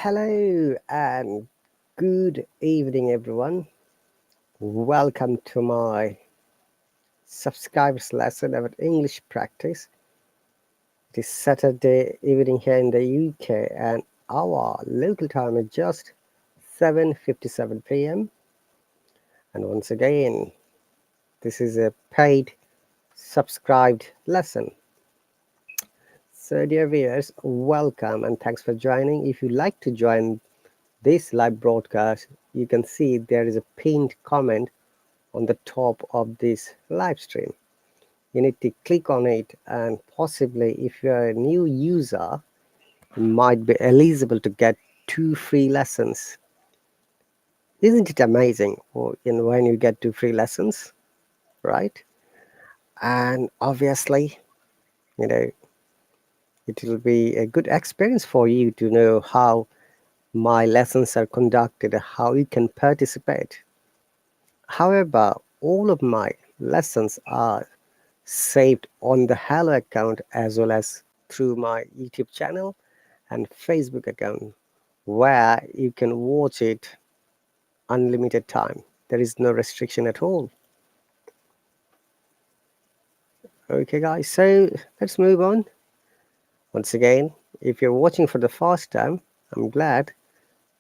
Hello and good evening, everyone. Welcome to my subscribers lesson about English practice. It is Saturday evening here in the UK, and our local time is just 7:57 p.m. And once again, this is a paid subscribed lesson. So, dear viewers, welcome and thanks for joining. If you'd like to join this live broadcast, you can see there is a pinned comment on the top of this live stream. You need to click on it, and possibly if you're a new user, you might be eligible to get 2 free lessons. Isn't it amazing when you get 2 free lessons, right? And obviously, you know, it will be a good experience for you to know how my lessons are conducted, how you can participate. However, all of my lessons are saved on the Hallo account as well as through my YouTube channel and Facebook account, where you can watch it unlimited time. There is no restriction at all. Okay, guys, so let's move on. Once again, if you're watching for the first time, I'm glad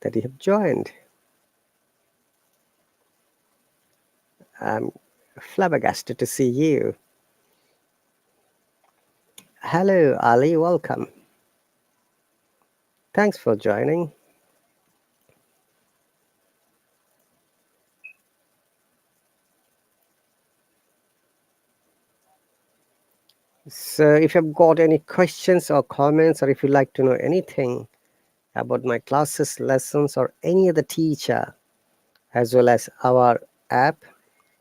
that you have joined. I'm flabbergasted to see you. Hello, Ali, welcome. Thanks for joining. So if you've got any questions or comments, or if you'd like to know anything about my classes, lessons, or any other teacher, as well as our app,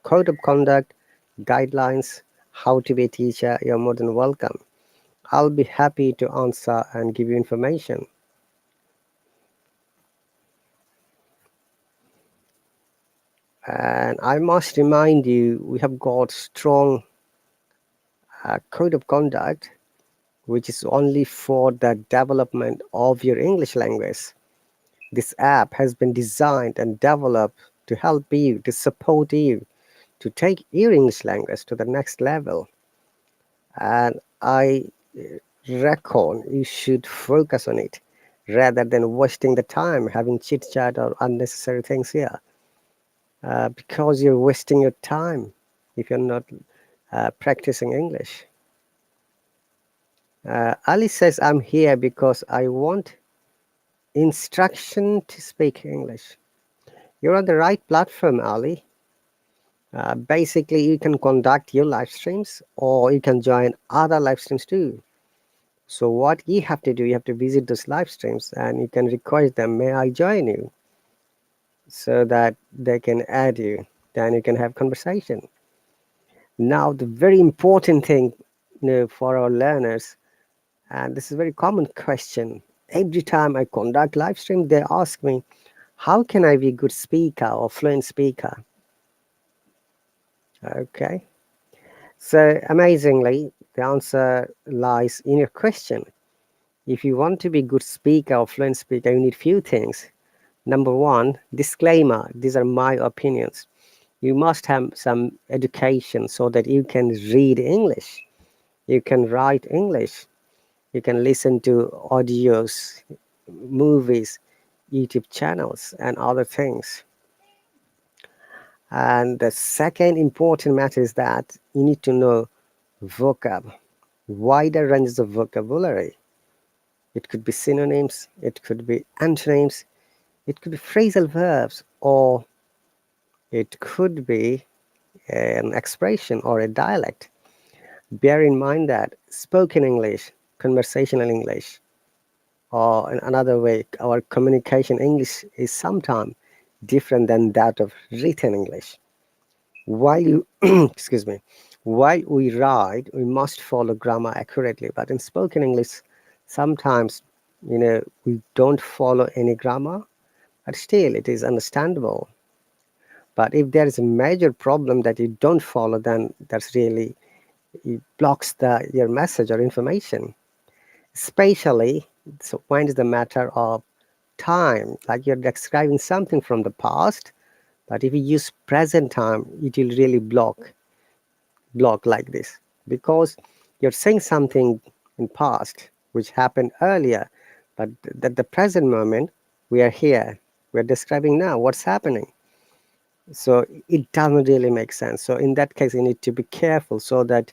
code of conduct, guidelines, how to be a teacher, you're more than welcome. I'll be happy to answer and give you information. And I must remind you, we have got strong code of conduct, which is only for the development of your English language. This app has been designed and developed to help you, to support you, to take your English language to the next level. And I reckon you should focus on it rather than wasting the time having chit chat or unnecessary things here, because you're wasting your time if you're not practicing English. Ali says, I'm here because I want instruction to speak English. You're on the right platform, Ali. Basically, you can conduct your live streams or you can join other live streams too. So what you have to do, you have to visit those live streams and you can request them, may I join you? So that they can add you, then you can have conversation. Now, the very important thing, for our learners, and this is a very common question. Every time I conduct live stream, they ask me, how can I be a good speaker or fluent speaker? Okay. So amazingly, the answer lies in your question. If you want to be a good speaker or fluent speaker, you need few things. Number one, disclaimer, these are my opinions. You must have some education so that you can read English, you can write English, you can listen to audios, movies, YouTube channels, and other things. And the second important matter is that you need to know vocab, wider ranges of vocabulary. It could be synonyms, it could be antonyms, it could be phrasal verbs, or it could be an expression or a dialect. Bear in mind that spoken English, conversational English, or in another way, our communication English is sometimes different than that of written English. While you, excuse me, while we write, we must follow grammar accurately, but in spoken English, sometimes, we don't follow any grammar, but still it is understandable. But if there is a major problem that you don't follow, then that's really, it blocks your message or information. Especially, so when is the matter of time, like you're describing something from the past, but if you use present time, it will really block like this, because you're saying something in past which happened earlier, but at the present moment we are here, we're describing now what's happening. So it doesn't really make sense. So in that case, you need to be careful so that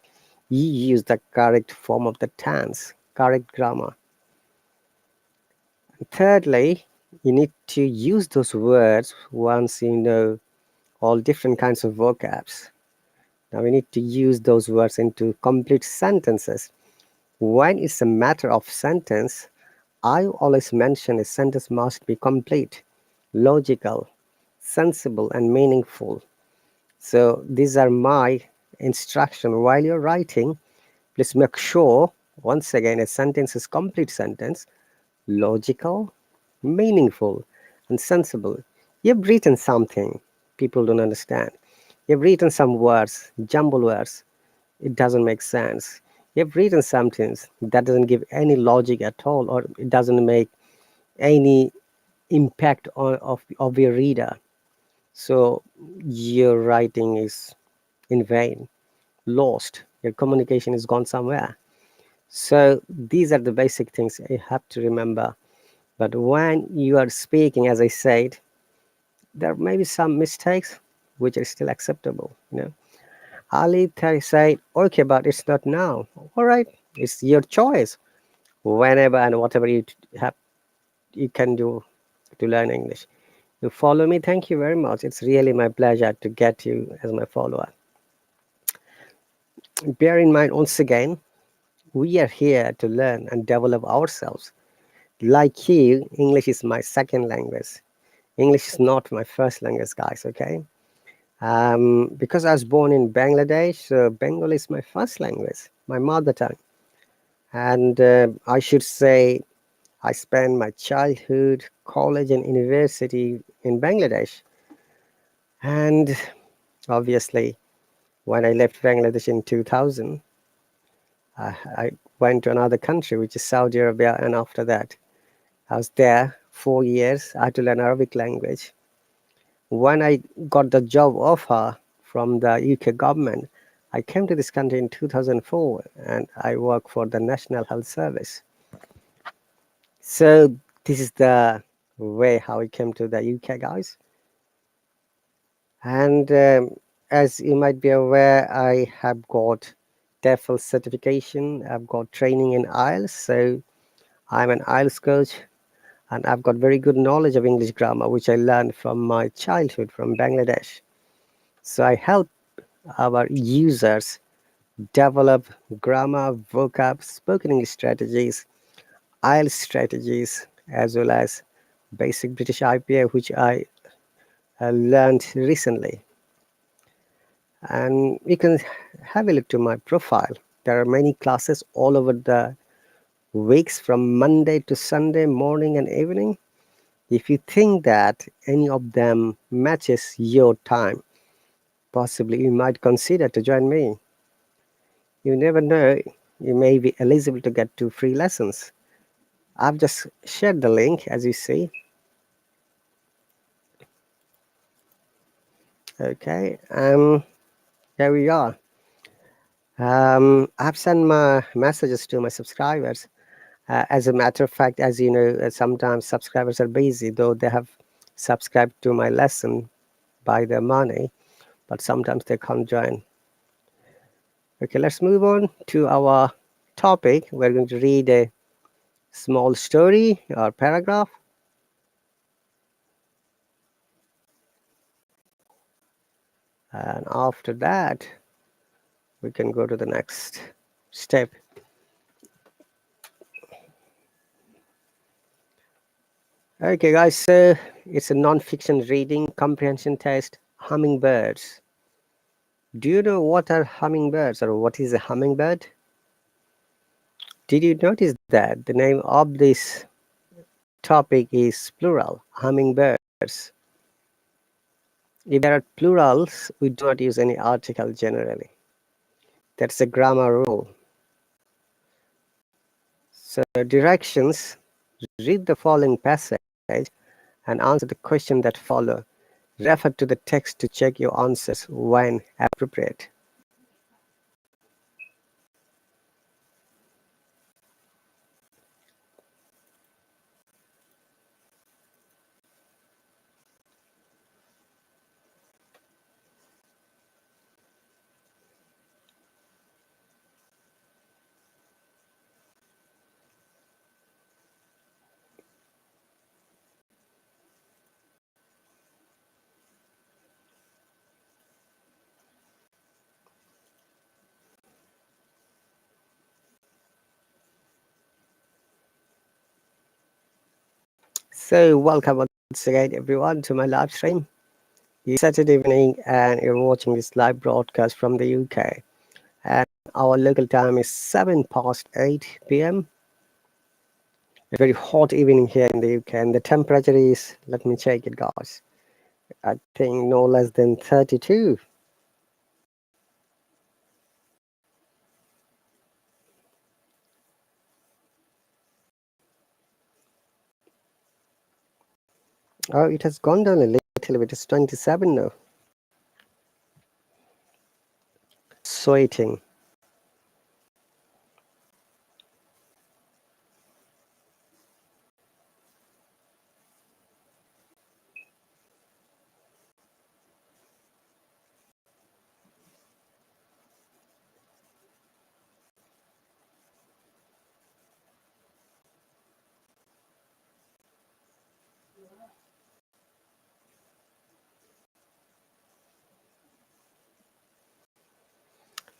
you use the correct form of the tense, correct grammar. Thirdly, you need to use those words once you know all different kinds of vocabs. Now we need to use those words into complete sentences. When it's a matter of sentence, I always mention a sentence must be complete, logical, sensible, and meaningful. So these are my instruction while you're writing. Please make sure, once again, a sentence is complete sentence, logical, meaningful, and sensible. You've written something people don't understand. You've written some words, jumble words. It doesn't make sense. You've written something that doesn't give any logic at all, or it doesn't make any impact of your reader. So your writing is in vain, lost. Your communication is gone somewhere. So these are the basic things you have to remember. But when you are speaking, as I said, there may be some mistakes which are still acceptable. Ali said, okay, but it's not now. All right, it's your choice. Whenever and whatever have, you can do to learn English. You follow me. Thank you very much. It's really my pleasure to get you as my follower. Bear in mind, once again, we are here to learn and develop ourselves. Like you, English is my second language. English is not my first language, guys, okay? Because I was born in Bangladesh, so Bengali is my first language, my mother tongue. And I should say I spent my childhood, college, and university in Bangladesh. And obviously, when I left Bangladesh in 2000, I went to another country, which is Saudi Arabia. And after that, I was there 4 years. I had to learn Arabic language. When I got the job offer from the UK government, I came to this country in 2004 and I work for the National Health Service. So this is the way how I came to the UK, guys. And as you might be aware, I have got TEFL certification. I've got training in IELTS. So I'm an IELTS coach and I've got very good knowledge of English grammar, which I learned from my childhood from Bangladesh. So I help our users develop grammar, vocab, spoken English strategies, IELTS strategies, as well as basic British IPA, which I learned recently. And you can have a look to my profile. There are many classes all over the weeks from Monday to Sunday, morning and evening. If you think that any of them matches your time, possibly you might consider to join me. You never know, you may be eligible to get 2 free lessons. I've just shared the link, as you see. Okay, here we are. I've sent my messages to my subscribers. As a matter of fact, as you know, sometimes subscribers are busy, though they have subscribed to my lesson by their money, but sometimes they can't join. Okay, let's move on to our topic. We're going to read a small story or paragraph. And after that, we can go to the next step. Okay, guys, so it's a non-fiction reading comprehension test, hummingbirds. Do you know what are hummingbirds or what is a hummingbird? Did you notice that the name of this topic is plural, hummingbirds? If there are plurals, we do not use any article generally. That's a grammar rule. So directions, read the following passage and answer the question that follow. Refer to the text to check your answers when appropriate. So welcome once again everyone to my live stream. It's Saturday evening and you're watching this live broadcast from the UK. And our local time is 7 past 8 p.m. A very hot evening here in the UK and the temperature is, let me check it guys, I think no less than 32. Oh, it has gone down a little bit, it's 27 now. Sweating.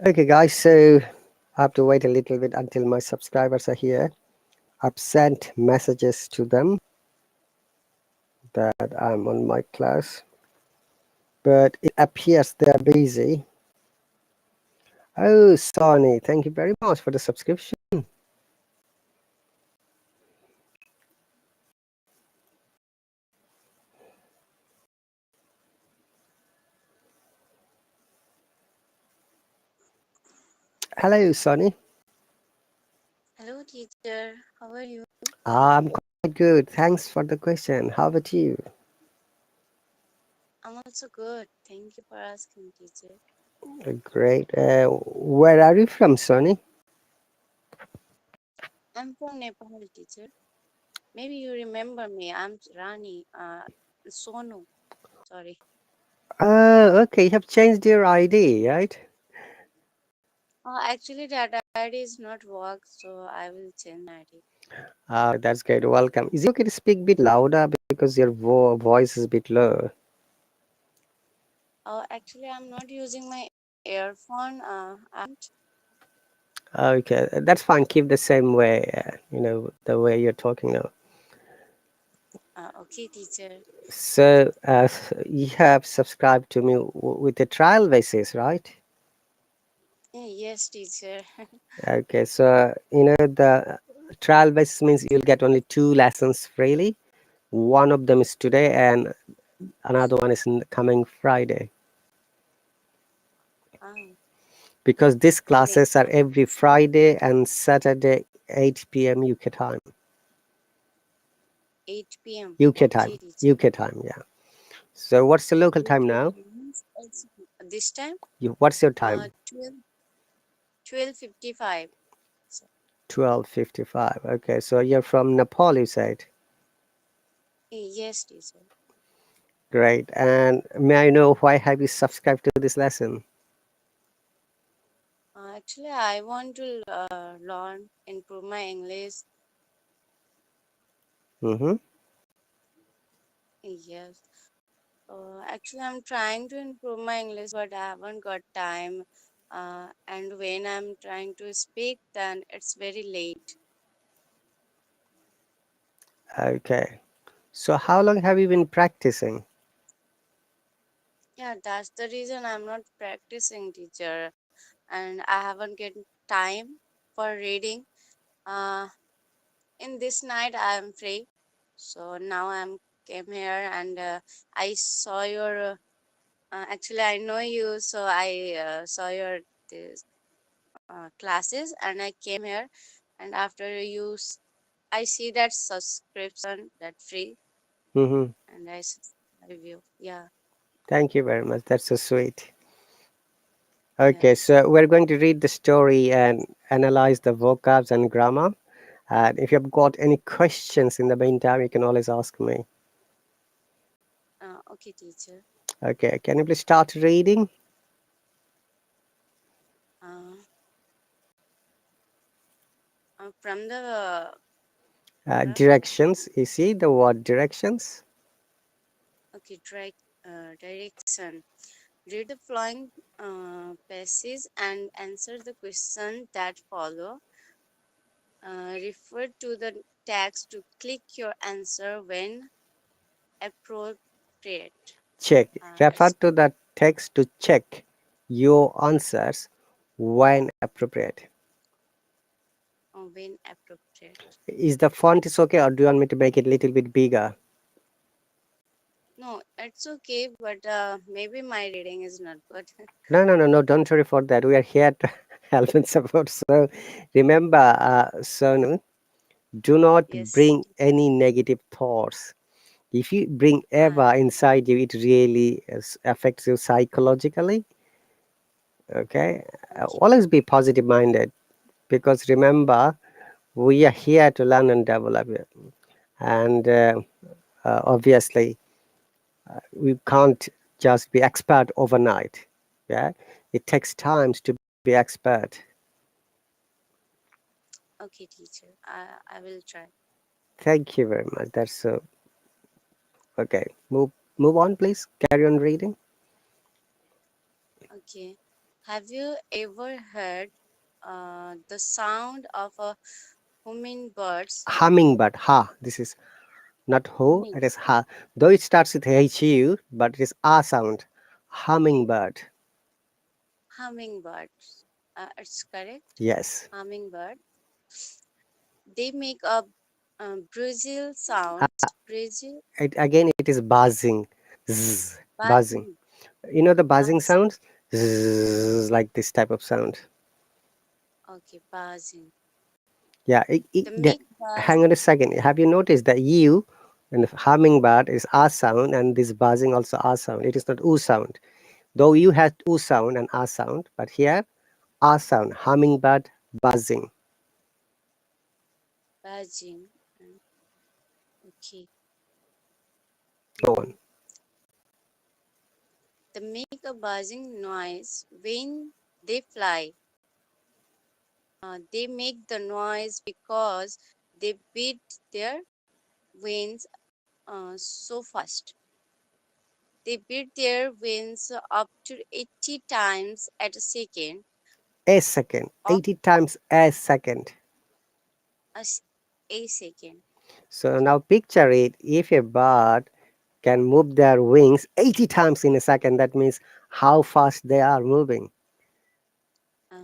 Okay guys, so I have to wait a little bit until my subscribers are here. I've sent messages to them that I'm on my class, but it appears they're busy. Oh, Sonny, thank you very much for the subscription. Hello, Sonny. Hello, teacher. How are you? I'm quite good. Thanks for the question. How about you? I'm also good. Thank you for asking, teacher. Great. Where are you from, Sonny? I'm from Nepal, teacher. Maybe you remember me. I'm Rani, Sonu. Sorry. Oh, okay. You have changed your ID, right? Actually, that ID is not work, so I will change my ID. That's great. Welcome. Is it okay to speak a bit louder because your voice is a bit low? Actually, I'm not using my earphone. Okay, that's fine. Keep the same way, the way you're talking now. Okay, teacher. So, you have subscribed to me with a trial basis, right? Yes, teacher. Okay, so, the trial basis means you'll get only 2 lessons freely. One of them is today, and another one is in the coming Friday. um, Because these okay. classes are every Friday and Saturday, 8 p.m. UK time. 8 p.m. UK Okay, time. teacher. UK time, yeah. So, what's the local time 8 now? means it's this time, What's your time? 12, 12:55. 12:55. Okay, so you're from Nepal, you said. Yes, teacher. Great. And may I know why have you subscribed to this lesson? Actually, I want to learn, improve my English. Mm-hmm. Yes. Actually, I'm trying to improve my English, but I haven't got time. And when I'm trying to speak, then it's very late. Okay. So how long have you been practicing? Yeah, that's the reason I'm not practicing, teacher. And I haven't get time for reading. Uh, in this night, I'm free. So now I'm came here and I saw your actually, I know you, so I saw your this, classes, and I came here. And after I see that subscription, that free. Mm-hmm. and I subscribe you. Yeah, Thank you very much. That's so sweet. yeah. Okay, so we're going to read the story and analyze the vocabs and grammar. And if you've got any questions in the meantime, you can always ask me. Okay, teacher. Okay, can you please start reading? Uh, from the paragraph. Directions. You see the word directions? Okay, direction. Read the following passage and answer the question that follow. Refer to the text to click your answer when appropriate. Check. Refer It's to the text to check your answers when appropriate. when appropriate. Is the font is okay, or do you want me to make it a little bit bigger? No, it's okay, but maybe my reading is not good. No, no, no, no. Don't worry for that. We are here to help and support. So remember, Sonu, do not Yes. bring any negative thoughts. If you bring Uh, ever inside you, it really affects you psychologically. Okay, okay. always be positive minded, because remember, we are here to learn and develop it. And obviously, we can't just be expert overnight. Yeah, it takes times to be expert. Okay, teacher. I will try. Thank you very much. That's so okay. Move on, please. Carry on reading. Okay. Have you ever heard the sound of a hummingbirds Hummingbird. Ha. This is not who. humming? It is ha. Though it starts with hu, but it is a sound. Hummingbird. Hummingbirds. It's correct. Yes. Hummingbird. They make a Brazil Uh, sound. Brazil again, it is buzzing. Zzz, buzzing. buzzing. You know the buzzing Buzzing. sounds? Zzz, like this type of sound. Okay, buzzing. Yeah. The make buzz. Hang on a second. Yeah. Have you noticed that you and the hummingbird is a sound, and this buzzing also a sound? It is not u sound. Though you had u sound and a sound, but here a sound. Hummingbird buzzing. Buzzing. Okay. Go on. They make a buzzing noise when they fly. They make the noise because they beat their wings so fast. They beat their wings up to 80 times at a second, A second. or 80 times a second. a, a second. So now picture it. If a bird can move their wings 80 times in a second, that means how fast they are moving. Uh,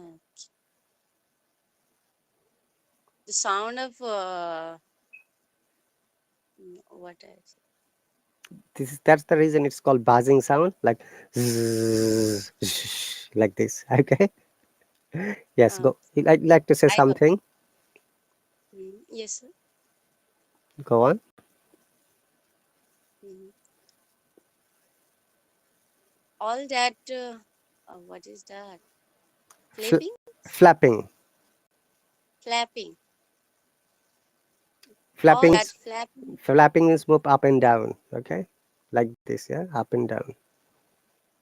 the sound of what I say. That's the reason it's called buzzing sound, like zzz, like this. Okay. Yes, Uh, go. I'd like to say I got. something. Yes, sir. Go on. Mhm. All that. What is that? Fl- Flapping, flapping. flapping. All Flapping that is flapping. flapping is move up and down. Okay, like this. Yeah, up and down.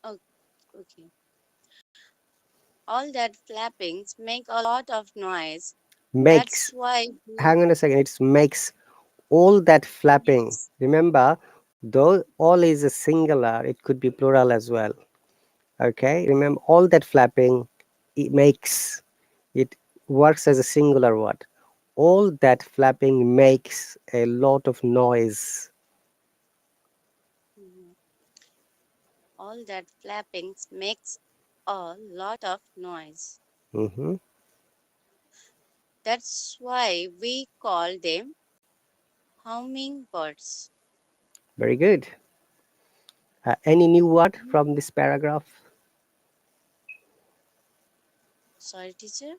Oh, okay. All that flappings make a lot of noise. That's Makes. why we Hang on a second. It makes all that flapping. makes. Remember, though all is a singular, it could be plural as well. Okay, remember all that flapping. It makes. It works as a singular word. All that flapping makes a lot of noise. Mhm. All that flappings makes a lot of noise. Hmm. That's why we call them hummingbirds. Very good. Any new word from this paragraph? Sorry, teacher.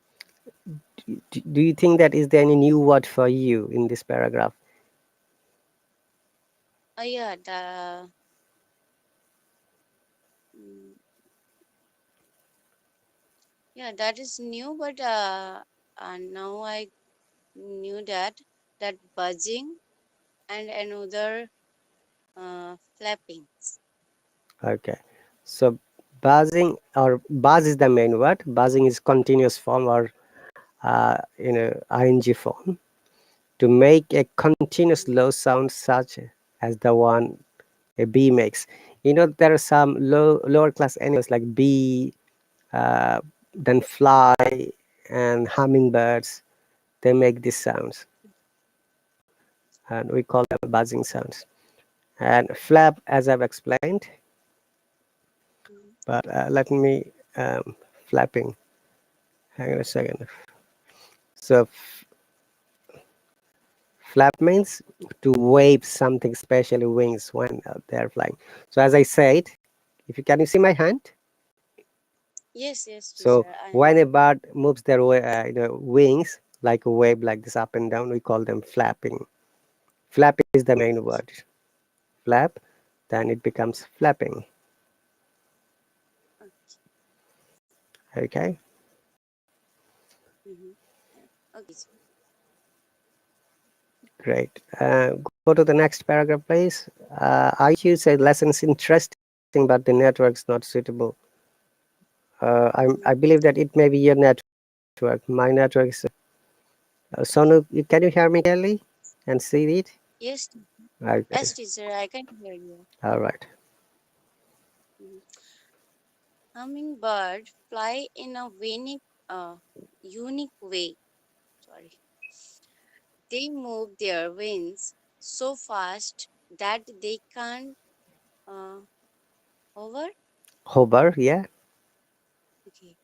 Do you think that is there any new word for you in this paragraph? Yeah, mm, yeah, that is new, but now I knew that buzzing and another flappings. Okay, so buzzing or buzz is the main word. Buzzing is continuous form or ing form to make a continuous low sound such as the one a bee makes. There are some lower class animals like bee, uh, then fly and hummingbirds. They make these sounds, and we call them buzzing sounds. And flap, as I've explained, Mhm. but let me flapping. Hang on a second. So flap means to wave something, especially wings when they're flying. So as I said, if you can you see my hand? Yes, yes, So teacher. I when am. a bird moves their wings like a wave, like this up and down, we call them flapping. Flap is the main word. Flap, then it becomes flapping. Okay, Mm-hmm. Okay, teacher. great. Go to the next paragraph, please. IQ said lessons interesting, but the network's not suitable. I believe that it may be your network. My network is. Sonu, can you hear me clearly and see it? Yes, Okay, yes, teacher. I can hear you. all right. Mhm. Hummingbird fly in a unique way. Sorry, they move their wings so fast that they can't uh, hover. Hover, yeah. Okay,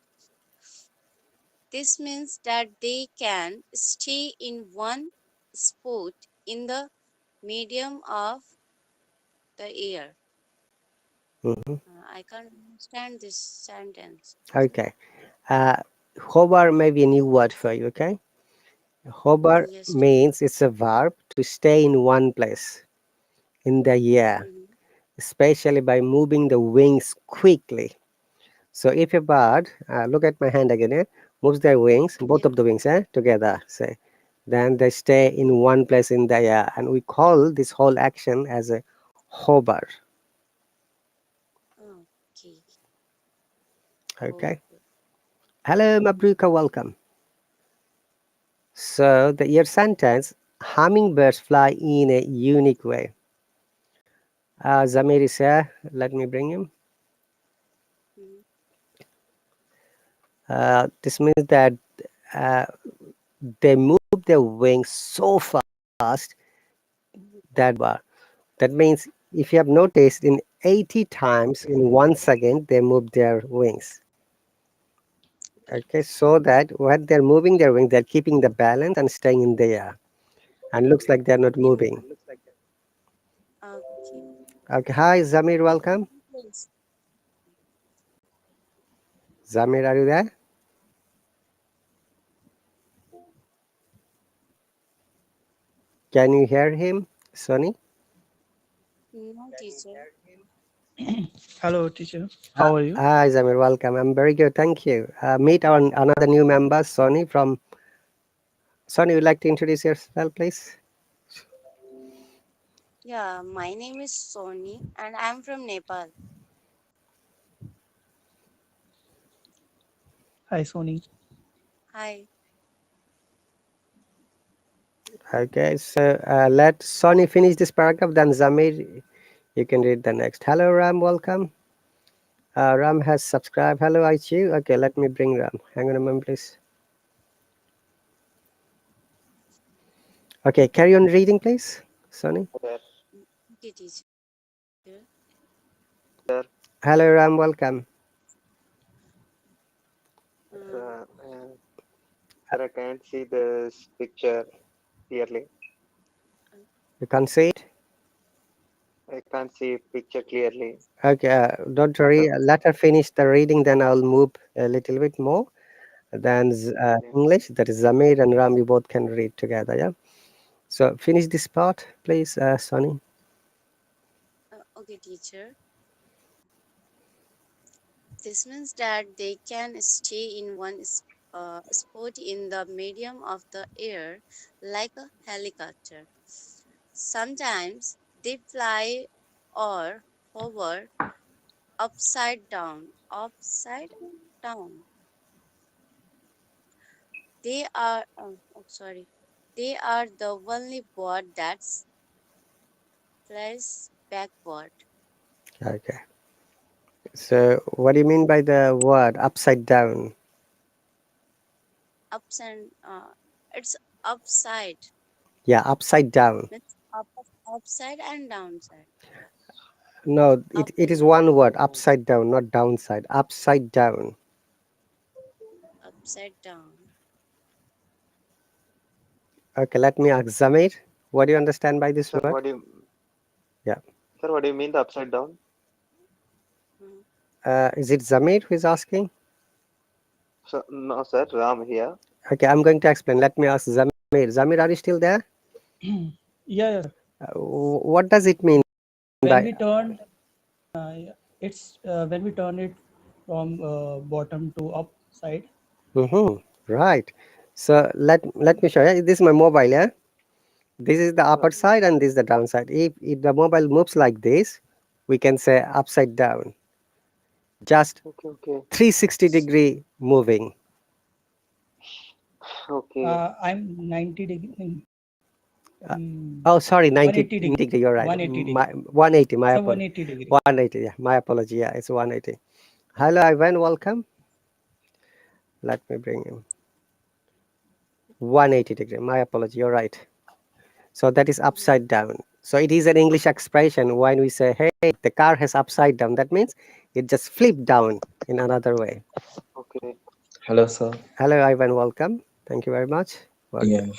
this means that they can stay in one spot in the medium of the air. Hmm. I can't understand this sentence, teacher. Okay. Uh, Hover may be a new word for you, okay? Hover Yes, teacher. means it's a verb to stay in one place in the air, Mhm. especially by moving the wings quickly. So if a bird, look at my hand again, moves their wings, both Yes. of the wings together, say, then they stay in one place in the air, and we call this whole action as a hover. Okay. Okay. Okay. Hello, Mabruka, welcome. So the your sentence, hummingbirds fly in a unique way. Zamir is here. Let me bring him. Mhm. This means that uh, they move their wings so fast that that means if you have noticed in 80 times in 1 second they move their wings. Okay, so that when they're moving their wings, they're keeping the balance and staying in the air, and looks like they're not moving. Okay. Okay, hi Zamir, welcome. Yes. Zamir, are you there? Can you hear him, Sonny? No, teacher. Hello, teacher. How are you? Hi, Zamir. Welcome. I'm very good. Thank you. Meet our another new member, Sonny from. Sonny, would you like to introduce yourself, please? Yeah, my name is Sony and I'm from Nepal. Hi, Sony. Hi. Okay, so let Sonny finish this paragraph. Then Zamir, you can read the next. Hello, Ram. Welcome. Ram has subscribed. Hello, IQ. Okay, let me bring Ram. Hang on a moment, please. Okay, carry on reading, please, Sonny. Okay, teacher. Hello, Ram. Welcome. Uh, I can't see this picture clearly. You can't see it. I can't see picture clearly. Okay, don't worry. Let her finish the reading. Then I'll move a little bit more. Then Yeah. English, that is Zamir and Ram, you both can read together, yeah? So finish this part, please, Sonny. Okay, teacher. This means that they can stay in one spot in the medium of the air like a helicopter. Sometimes they fly or hover upside down. Upside down. They are, sorry, they are the only bird that's flies backward. Okay. So, what do you mean by the word upside down? Upside, it's upside, Yeah, upside down. means upside and downside. No, Up it and is down, one word, upside down, not downside. Upside down. upside down. Okay, let me ask Zamir. What do you understand by this Sir, word? Yeah. what do you mean the upside down? Mhm. Is it Zamir who is asking? So no, sir, Ram here. Okay, I'm going to explain. Let me ask Zamir. Zamir, are you still there? Yeah, yeah. What does it mean When by? we turn, yeah, it's when we turn it from bottom to up side. Right. So let me show you. This is my mobile. Yeah. This is the upper Okay, side and this is the downside. If the mobile moves like this, we can say upside down. Just okay, 360-degree moving. okay, I'm 90 degree, Uh, oh, sorry, 90 180 degree, degree. You're right. 180 My degree. 180. My It's a apology. 180 degree. 180. Yeah, my apology. Yeah, it's 180. Hello, Ivan. Welcome. Let me bring him. 180-degree. My apology. You're right. So that is Mhm. upside down. So it is an English expression when we say, "Hey, the car has upside down." That means it just flipped down in another way. okay. Hello, sir. Hello, Ivan. Welcome. Thank you very much. Yeah. Welcome.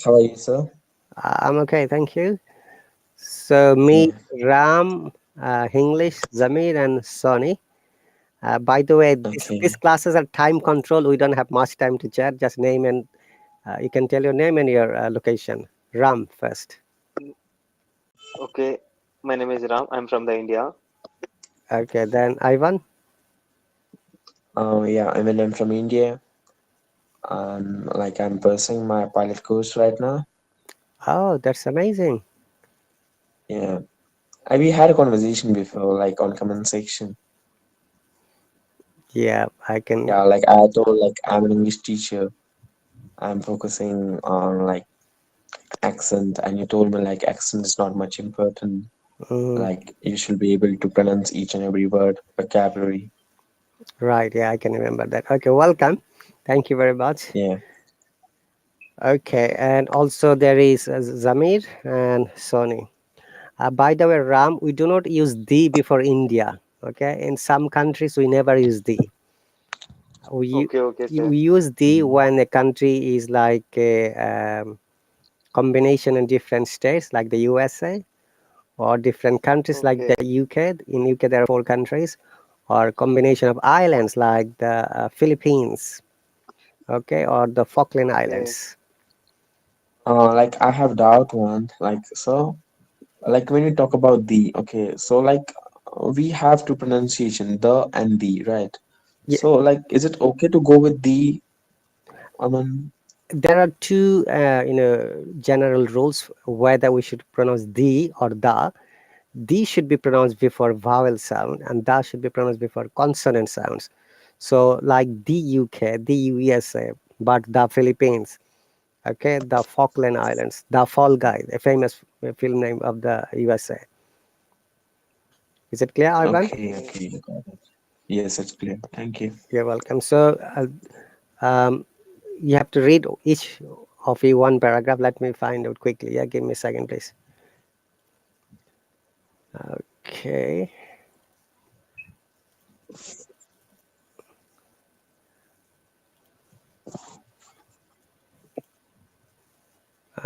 How are you, sir? I'm okay. Thank you. So me, Yeah. Ram, English, Zamir, and Sony. By the way, these Okay. classes are time control. We don't have much time to chat. Just name and you can tell your name and your location. Ram first. Mm, okay. My name is Ram. I'm from the India. Okay, then Ivan. Yeah. I mean, I'm from India. I'm pursuing my pilot course right now. Oh, that's amazing. Yeah. We had a conversation before, like on comment section. Yeah, I can. Yeah. Like I told, like I'm an English teacher. I'm focusing on like accent, and you told me like accent is not much important. Mm, Like you should be able to pronounce each and every word, vocabulary. right, yeah, I can remember that. Okay, welcome. Thank you very much. Yeah. Okay, and also there is Zamir and Sony. By the way, Ram, we do not use the before India. Okay, in some countries we never use the. We Okay, okay, sir. we use the Mm. when a country is like a combination in different states, like the USA, or different countries like the Okay, UK. In UK there are 4 countries, or combination of islands like the Philippines, okay, or the Falkland okay, Islands. Like I have doubt one. Like so. Like when you talk about the, okay, so like we have two pronunciation, the and the, right? Yeah, So like is it okay to go with the, I mean, there are two general rules whether we should pronounce the or the. The should be pronounced before vowel sound and da should be pronounced before consonant sounds. So like the UK, the USA, but the Philippines, okay, the Falkland Islands, the Fall Guy, a famous film name of the USA. Is it clear, Ivan? okay, okay, okay, got it. Yes, it's clear, thank you. You're welcome. So um, you have to read each of you one paragraph. Let me find out quickly. Yeah, give me a second, please. Okay,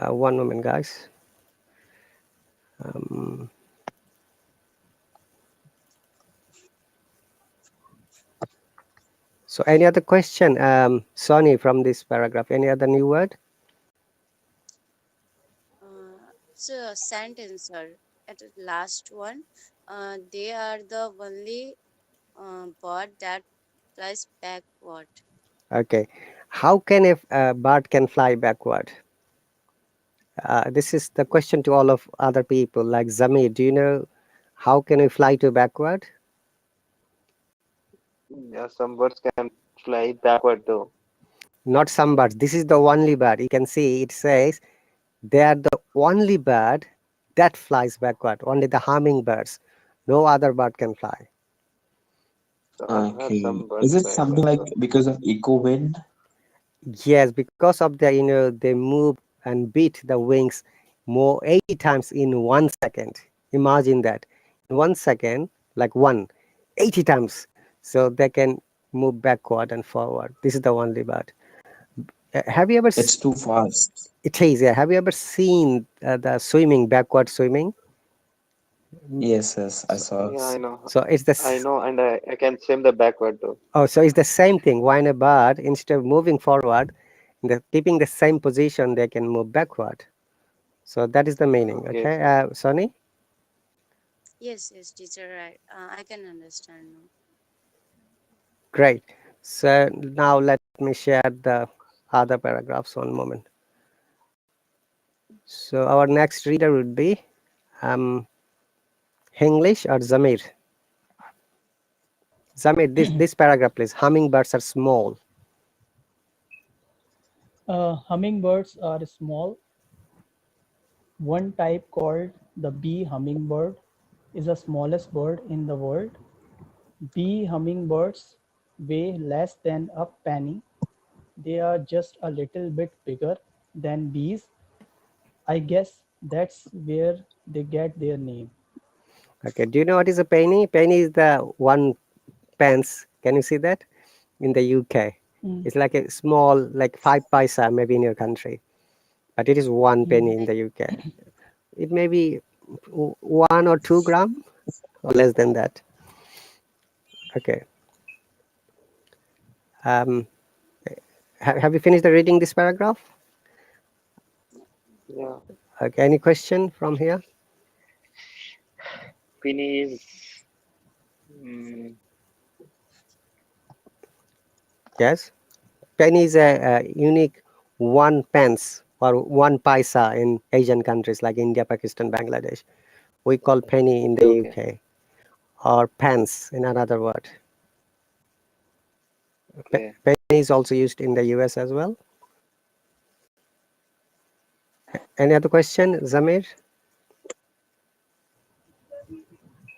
one moment, guys. Um, so any other question, Sonny, from this paragraph? Any other new word? It's a sentence, sir. at the last one. They are the only bird that flies backward. Okay. How can a bird can fly backward? This is the question to all of other people. Like Zamir, do you know how can we fly to backward? Yeah, some birds can fly backward though. Not some birds. This is the only bird. You can see it says they are the only bird that flies backward. Only the hummingbirds. No other bird can fly. So I've heard Okay. some birds Is it fly something like backward. because of echo wind? Yes, because of the they move and beat the wings more 80 times in 1 second. Imagine that in 1 second, like 80 times, so they can move backward and forward. This is the only bird. Have you ever? It's too fast. It is. Yeah. Have you ever seen the swimming backward swimming? Yes, yes, I So, saw. Yeah, I know. so it's I know, and I can swim the backward though. so it's the same thing. When a bird instead of moving forward, keeping the same position, they can move backward. So that is the meaning. Okay. Okay, Sonny. Yes, yes, teacher, right. I can understand now. Great. So now let me share the other paragraphs. One moment. So our next reader would be English or Zamir. Zamir, this paragraph, please. Hummingbirds are small. Hummingbirds are small. One type called the bee hummingbird is the smallest bird in the world. Bee hummingbirds weigh less than a penny. They are just a little bit bigger than bees. I guess that's where they get their name. Okay. Do you know what is a penny? Penny is the 1 pence. Can you see that in the UK? Mm, It's like a small, like 5 paisa, maybe in your country, but it is 1 penny mm. in the UK. It may be 1 or 2 gram or less than that. Okay. Um, have you finished the reading this paragraph? Yeah. Okay. Any question from here? Penny is mm, Yes. Penny is a unique 1 pence or 1 paisa in Asian countries like India, Pakistan, Bangladesh. We call penny in the okay. UK, or pence in another word. Okay. Penny is also used in the US as well. Any other question, Zamir?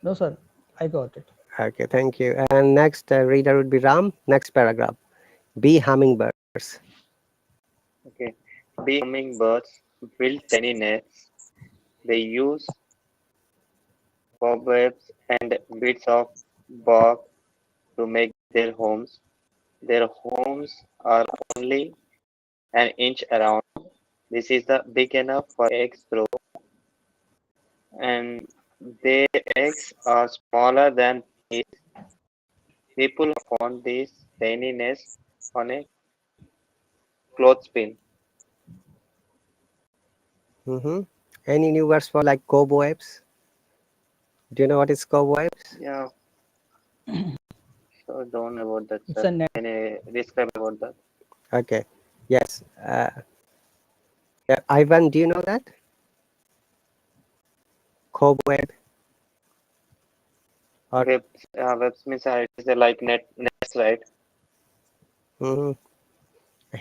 No, sir, I got it. Okay, thank you. And next reader would be Ram. Next paragraph. Bee hummingbirds. Okay. Bee hummingbirds build tiny nests. They use cobwebs and bits of bark to make their homes. Their homes are only an inch around. This is the big enough for eggs grow, and their eggs are smaller than pennies. People found these tiny nests on a clothespin. Mm-hmm. Any new words for like cobwebs? Do you know what is cobwebs? Yeah, so don't know about that, It's sir. a net. Can you describe about that? Okay. Yes. Yeah, Ivan, do you know that? Cobweb or Webs means it is a like nest, right? mhm.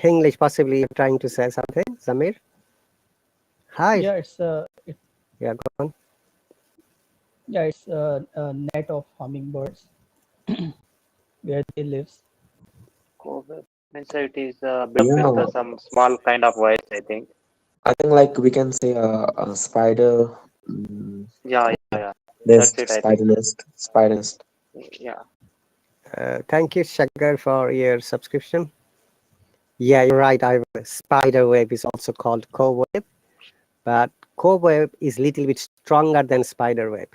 English, possibly you're trying to say something, Zamir? Hi. Yeah, it, Yeah, go on. yeah, it's a net of hummingbirds where they lives. Cobweb means it is built Yeah, with some small kind of wires, I think. I think like we can say a spider. Mm, Yeah, yeah, yeah. That's nest, it, I think. spider nest, spider nest. Yeah. Thank you, Shagar, for your subscription. Yeah, you're right. Spider web is also called cobweb, but cobweb is little bit stronger than spider web.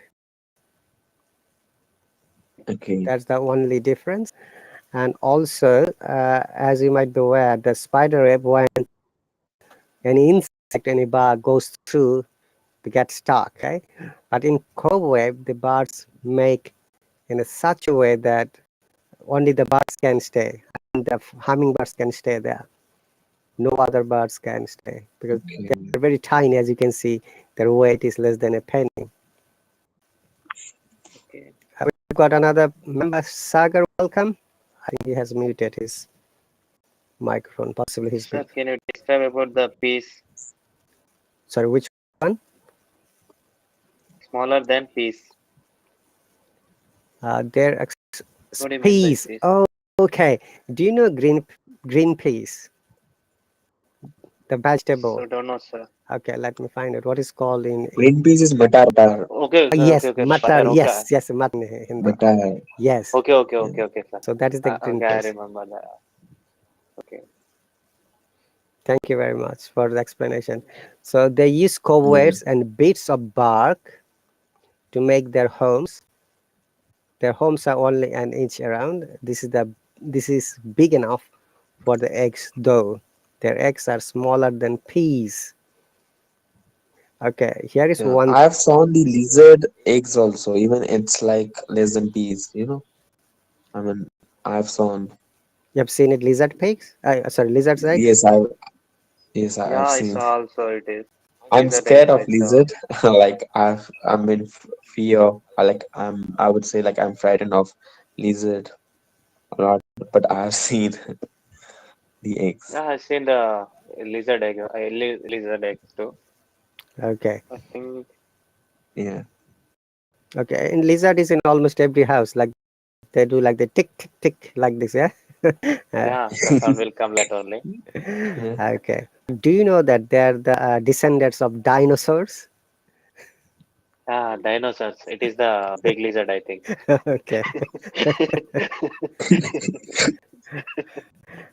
Okay. That's the only difference. And also, as you might be aware, the spider web, when any insect, any bug goes through to get stuck. Okay, but in cobweb, the birds make in a such a way that only the birds can stay, and the hummingbirds can stay there. No other birds can stay because Okay. they're very tiny. As you can see, their weight is less than a penny. Okay. We've got another member, Sagar. Welcome. I think he has muted his microphone. Possibly he's Sir, been. can you describe about the piece Sorry, which one? smaller than piece? Their What do you mean by peas. piece? Oh, okay. Do you know green peas, the So vegetable? don't know, sir. Okay, let me find it. What is called in? Green peas is matar. Okay, okay, okay, Yes, okay. matar. Butter. Okay, Yes, matar in Hindi. Matar. Yes. okay, okay, Yeah. okay, okay, sir. So that is the green Okay, I peas. remember that. Okay. Thank you very much for the explanation. So they use Yeah. cobwebs and bits of bark to make their homes. Their homes are only an inch around. This is big enough for the eggs, though their eggs are smaller than peas. Okay, here is Yeah. one. I've seen the lizard eggs also. Even it's like less than peas, you know. I mean, I've seen. You have seen it, lizard pigs? Sorry, lizard's eggs. Yes, Yeah, I've I seen. saw also it is. I'm Lizard eggs scared of I saw. lizard. Like I'm in fear. Like I would say like I'm frightened of lizard a lot. But I've seen the eggs. Yeah, I seen the lizard eggs too. Okay, I think, Yeah. okay. And lizard is in almost every house. Like they do, like the tick tick tick, like this. Yeah. Uh, yeah, the sound will come later only. Yeah. okay. Do you know that they're the descendants of dinosaurs? Ah, dinosaurs. It is the big lizard, I think. Okay.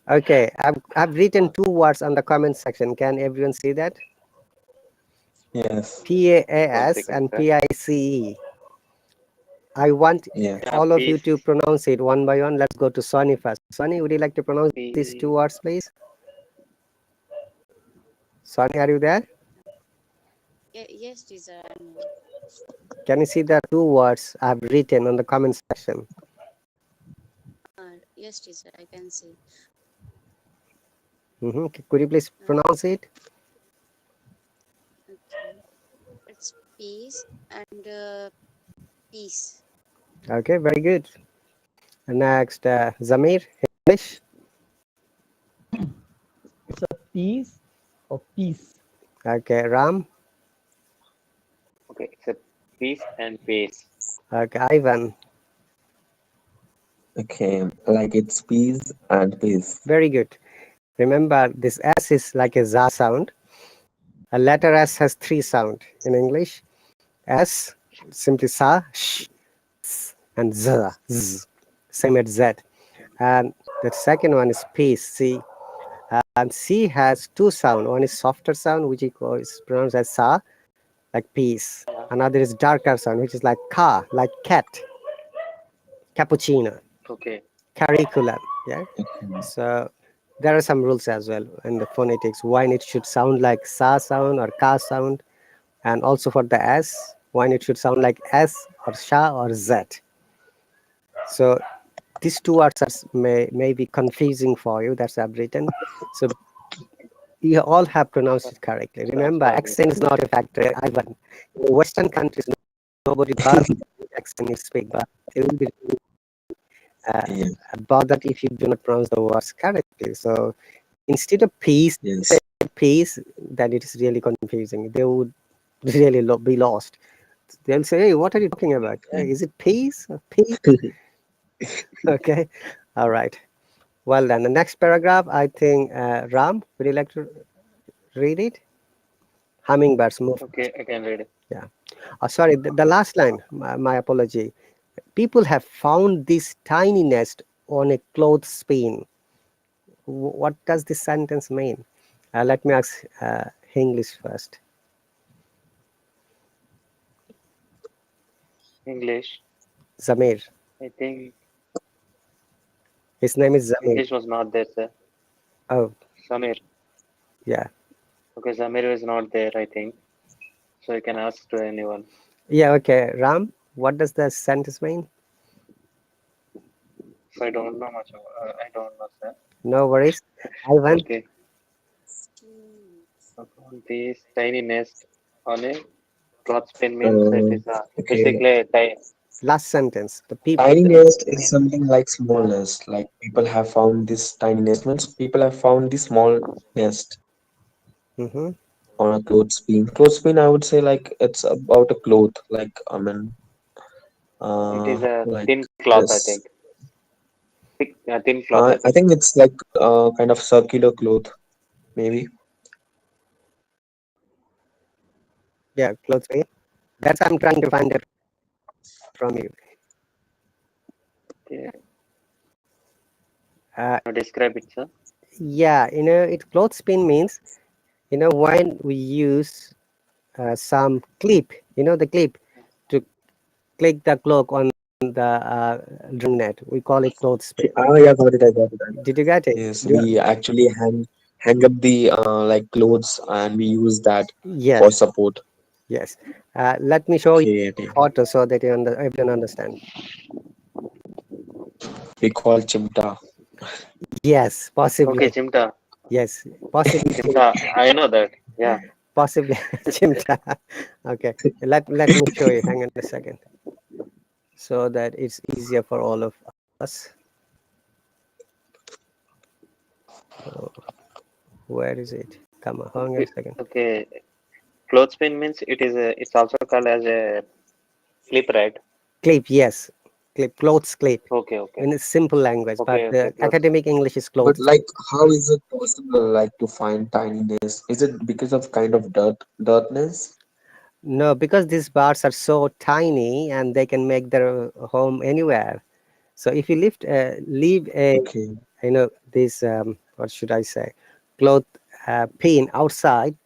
Okay. I've written two words on the comment section. Can everyone see that? Yes. One PAAS second, and sir. PICE. I want Yeah. Yeah, all of you peace. to pronounce it one by one. Let's go to Sonny first. Sonny, would you like to pronounce these two Peace. words, please? Sonny, are you there? Yes, teacher, I'm here. Can you see the two words I've written on the comment section? Yes, teacher, I can see. Could you please Uh, pronounce it? okay, it's peace and peace. Okay, very good. Next, Zamir, English. It's a piece or peace. Okay, Ram. Okay, it's a peace and peace. Okay, Ivan. Okay. Like it's peas and peas. Very good. Remember, this S is like a za sound. A letter S has three sound in English. S, simply sa, sh, s, and z, z. Same as Z. And the second one is P, C. And C has two sound. One is softer sound, which is pronounced as sa, like peace. Yeah. Another is darker sound, which is like ka, like cat, cappuccino, Okay. curriculum. Yeah. Okay. So there are some rules as well in the phonetics. When it should sound like sa sound or ka sound, and also for the S, when it should sound like S or sha or Z. So these two words may be confusing for you. That's I've written. So you all have pronounced it correctly. That's Remember, fine. accent is not a factor. Ivan, in Western countries, nobody does accent you speak, but they will be uh, Yeah. bothered if you do not pronounce the words correctly. So instead of peace, say Yes. peace, then it is really confusing. They would really be lost. They'll say, "Hey, what are you talking about? Okay. Is it peace? Peace?" Okay, all right. Well done. The next paragraph, I think, Ram, would you like to read it? Hummingbirds move. Okay, I can read it. Yeah. Oh, sorry, the last line, my apology. People have found this tiny nest on a clothespin. What does this sentence mean? Let me ask English first. English. Zamir. I think His name is Zamir. English was not there, sir. Oh, Samir. yeah. Okay, Samir is not there, I think. So you can ask to anyone. Yeah, okay. Ram, what does the sentence mean? So I don't know much. I don't know, sir. No worries. Ivan, Okay. Steam. Upon this tiny nest on a clothespin means it Uh, is a okay. basically a tiny. last sentence. The people. Tiny nest is something like small nest. Like people have found this tiny nest means people have found this small nest Mm-hmm. on a clothespin. Clothespin, I would say like it's about a cloth. Like I mean, It is a like thin cloth, I this. think. Thick, thin cloth, I I think. think it's like kind of circular cloth, maybe. Yeah, close me. That's I'm trying to find it from you. Okay. Uh, Now describe it, sir. yeah, it clothespin means when we use some clip, the clip to click the cloak on the drum net. We call it clothespin. Oh yeah, got it. I got it. I got Did it. you get it? Yes, we actually hang up the like clothes and we use that Yes, for support. yes. Let me show you Okay, a okay. photo so that everyone understand. We call chimta. Yes, Okay, possibly. Chimta. Yes, possibly. Chimta, I know that. Yeah. Possibly. Chimta. Okay. Let me show you. Hang on a second, so that it's easier for all of us. Oh, where is it? Come on, hang on a second. Okay. Clothespin means it is a, it's also called as a clip, right? Clip, yes. Clip, clothes clip. Okay, okay. In a simple language, but Okay, okay, the clothes. academic English is But clothes. like, how is it possible like to find tininess? Is it because of kind of dirtness? No, because these bars are so tiny and they can make their home anywhere. So if you leave a, Okay, this, what should I say, cloth pin outside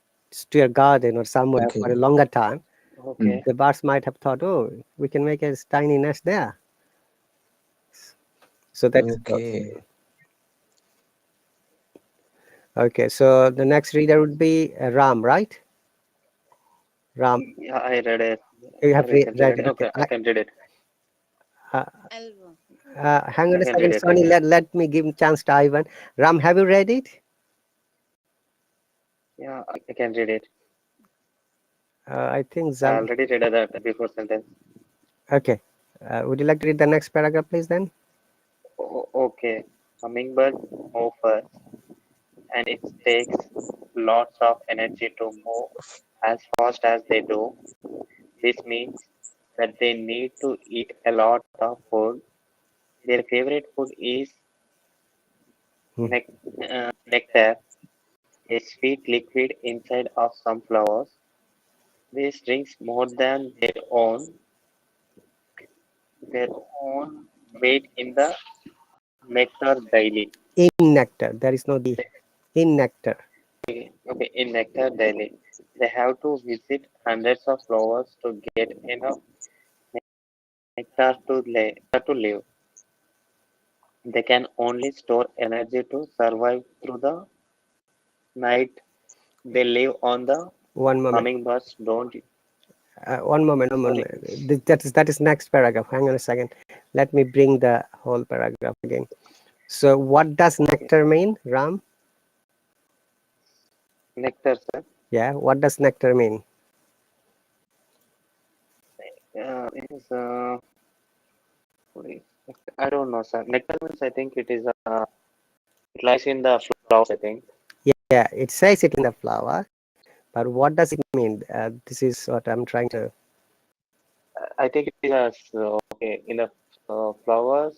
to your garden or somewhere for a okay, longer time, mm, Okay. the birds might have thought, oh, we can make a tiny nest there. So that's cloth. okay. Okay, so the next reader would be Ram, right? Ram, Yeah, I read it. you I have recently read read it. it. Okay. Okay, I can read it. Uh, Album. hang on I a can read second, it. Sonny. Let me give a chance to Ivan. Ram, have you read it? Yeah, I can read it. I think I Zal. already read that before sentence. Okay. Would you like to read the next paragraph, please, then? Okay. Hummingbird move first, and it takes lots of energy to move as fast as they do. This means that they need to eat a lot of food. Their favorite food is Hmm. nectar, a sweet liquid inside of some flowers. This drinks more than their own weight in the nectar daily. In nectar. There is no D. In nectar. Okay, in nectar daily, they have to visit hundreds of flowers to get enough nectar to live. They can only store energy to survive through the night. They live on the One moment. hummingbirds. Don't One moment. One sorry. moment. That is next paragraph. Hang on a second. Let me bring the whole paragraph again. So, what does Okay, nectar mean, Ram? nectar, sir. Yeah. What does nectar mean? It is what is I don't know, sir. Nectar means I think it is it lies in the flowers. I think. Yeah. It says it in the flower, but what does it mean? This is what I'm trying to. I think it is okay in the flowers.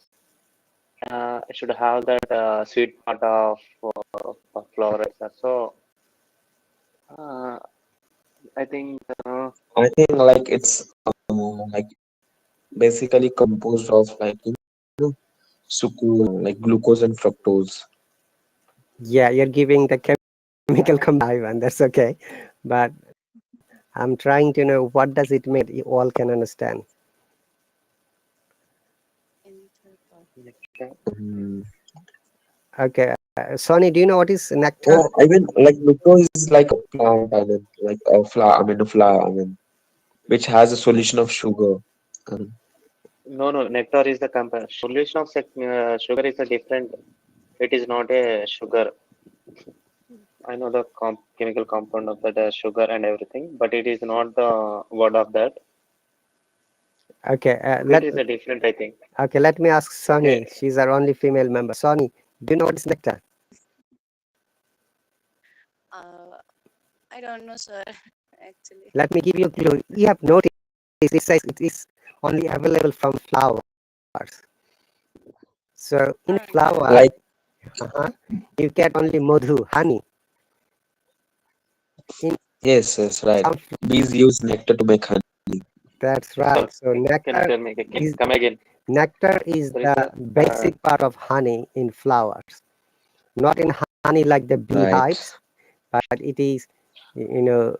It should have that sweet part of flower, sir. So uh, I think I think like it's like basically composed of like know, sucrose, like glucose and fructose. Yeah, you're giving the chemical combine. That's okay, but I'm trying to know what does it mean. You all can understand. Interpret. nectar. Mm, Okay, Sonny, do you know what is nectar? Yeah, I mean, like nectar is like a plant. I mean, like a flower. I mean, a flower. I mean, which has a solution of sugar. I mean, No, no, nectar is the solution of sugar is a different. It is not a sugar. I know the chemical compound of that sugar and everything, but it is not the word of that. Okay, It is a different, I think. let me ask Okay, Sonny. She's our only female member. Sonny, do you know what is nectar? Uh, I don't know, sir. Actually, Let me give you a clue. You have noticed it says it is only available from flowers. So in flower, like uh you get only madhu, honey. In yes, yes, right. some, Bees use nectar to make honey. that's right. So can you tell me? is Come again. nectar is There is the a basic part of honey in flowers. Not in honey like the Right. beehives, but it is, you know,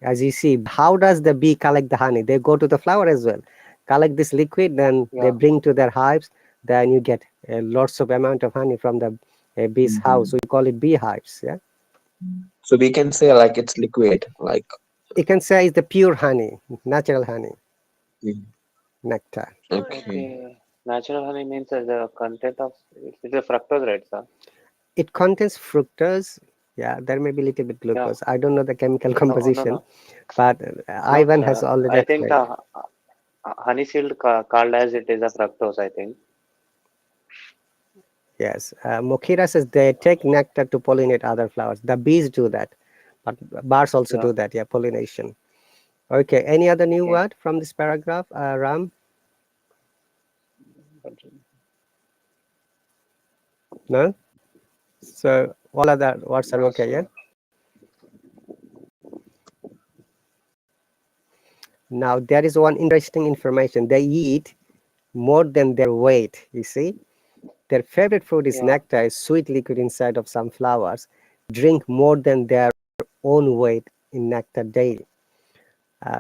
as you see, how does the bee collect the honey? They go to the flower as well, collect this liquid, then they yeah. bring to their hives. Then you get lots of amount of honey from the bee's house. Mhm. We call it beehives. Yeah, So we can say like it's liquid, like you can say it's the pure honey, natural honey, mm, nectar. pure okay. honey. Okay. Natural honey means the content of it's a fructose, right, sir? It contains fructose. Yeah, there may be a little bit Yeah. glucose. I don't know the chemical No, no, composition, no. but No, Ivan has sir. already I think explained. the honey sealed called as it is a fructose, I think. Yes, Mokhira says they take nectar to pollinate other flowers. The bees do that, but birds also Yeah. do that. Yeah, pollination. Okay, any other new Okay. word from this paragraph, Ram? But- No. So all other words are No, okay. Yeah. sir. Now there is one interesting information. They eat more than their weight. You see, their favorite food is Yeah. nectar, a sweet liquid inside of some flowers. Drink more than their own weight in nectar daily.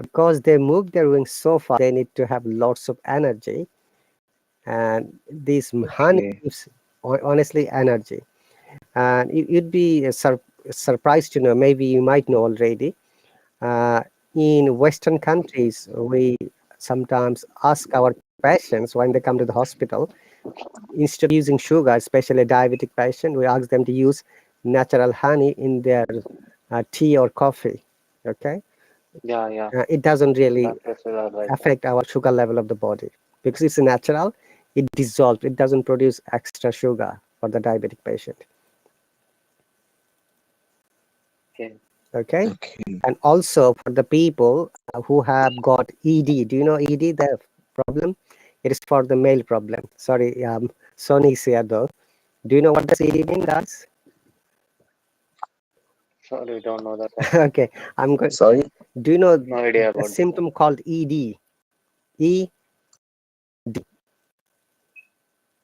Because they move their wings so far, they need to have lots of energy, and this honey Okay. gives honestly energy. And you'd be surprised to know, maybe you might know already, uh, in Western countries, we sometimes ask our patients when they come to the hospital, instead of using sugar, especially a diabetic patient, we ask them to use natural honey in their tea or coffee. Okay, Yeah. Yeah. it doesn't really Doctors are right. affect our sugar level of the body because it's natural. It dissolves. It doesn't produce extra sugar for the diabetic patient. Okay. Okay, Okay. and also for the people who have got ED. Do you know ED? The problem. It is for the male problem. Sorry, Sony is here though. Do you know what does ED mean, guys? Sorry, we don't know that, sir. Okay, I'm going. Sorry? Do you know No idea the about this, sir. symptom called ED? E.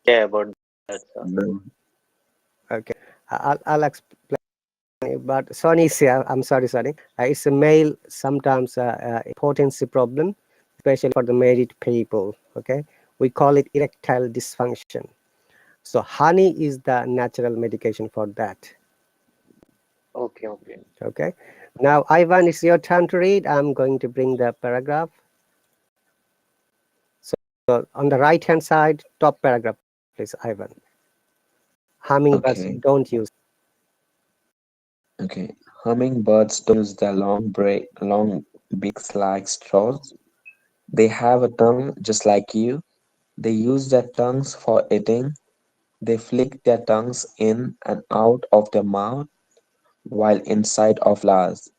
Yeah, about that, sir. No. Okay, I'll explain. But Sony is here. I'm sorry, sorry. It's a male sometimes potency problem, especially for the married people. Okay, we call it erectile dysfunction. So honey is the natural medication for that. Okay. Okay. Okay. Now, Ivan, it's your turn to read. I'm going to bring the paragraph. So on the right hand side, top paragraph, please, Ivan. Hummingbirds Okay. don't use. Okay. Hummingbirds don't use their long beaks like straws. They have a tongue just like you. They use their tongues for eating. They flick their tongues in and out of their mouth while inside of flowers.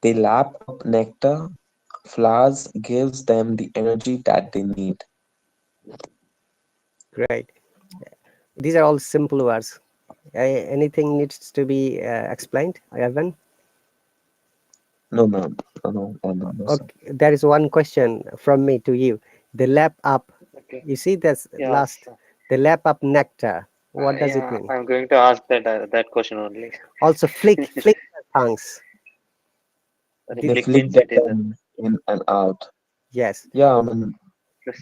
They lap up nectar. Flowers gives them the energy that they need. Great. These are all simple words. Anything needs to be explained, Ivan? No, no, no, no, no, no, no, sir. Okay, there is one question from me to you. The lap up, Okay. you see this Yeah. last, the lap up nectar. What does it Yeah. mean? I'm going to ask that question only. Also, flick their tongues. The This, They flick flick means their it is a tongue in and out. yes. Yeah, I mean,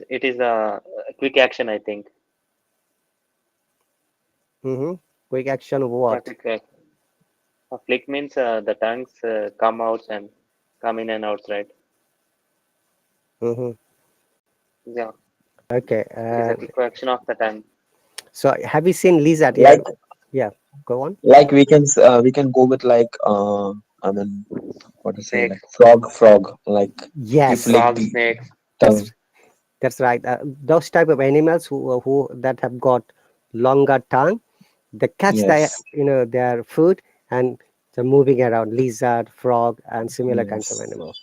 it is a quick action, I think. Mm-hmm. Quick action of Yeah, what? quick. Flick means the tongues come out and come in and out, right? Mm-hmm. Yeah, Okay. it is a quick action of the tongue. So have you seen lizard? Yeah. Like Yeah. Go on. we can go with like I mean what to say, Snake, like frog, like you Yes, flick frog, the snakes. tongue. that's right. Those type of animals who that have got longer tongue, they catch their Yes, their food and they're moving around. Lizard, frog, and similar kinds of yes. animal.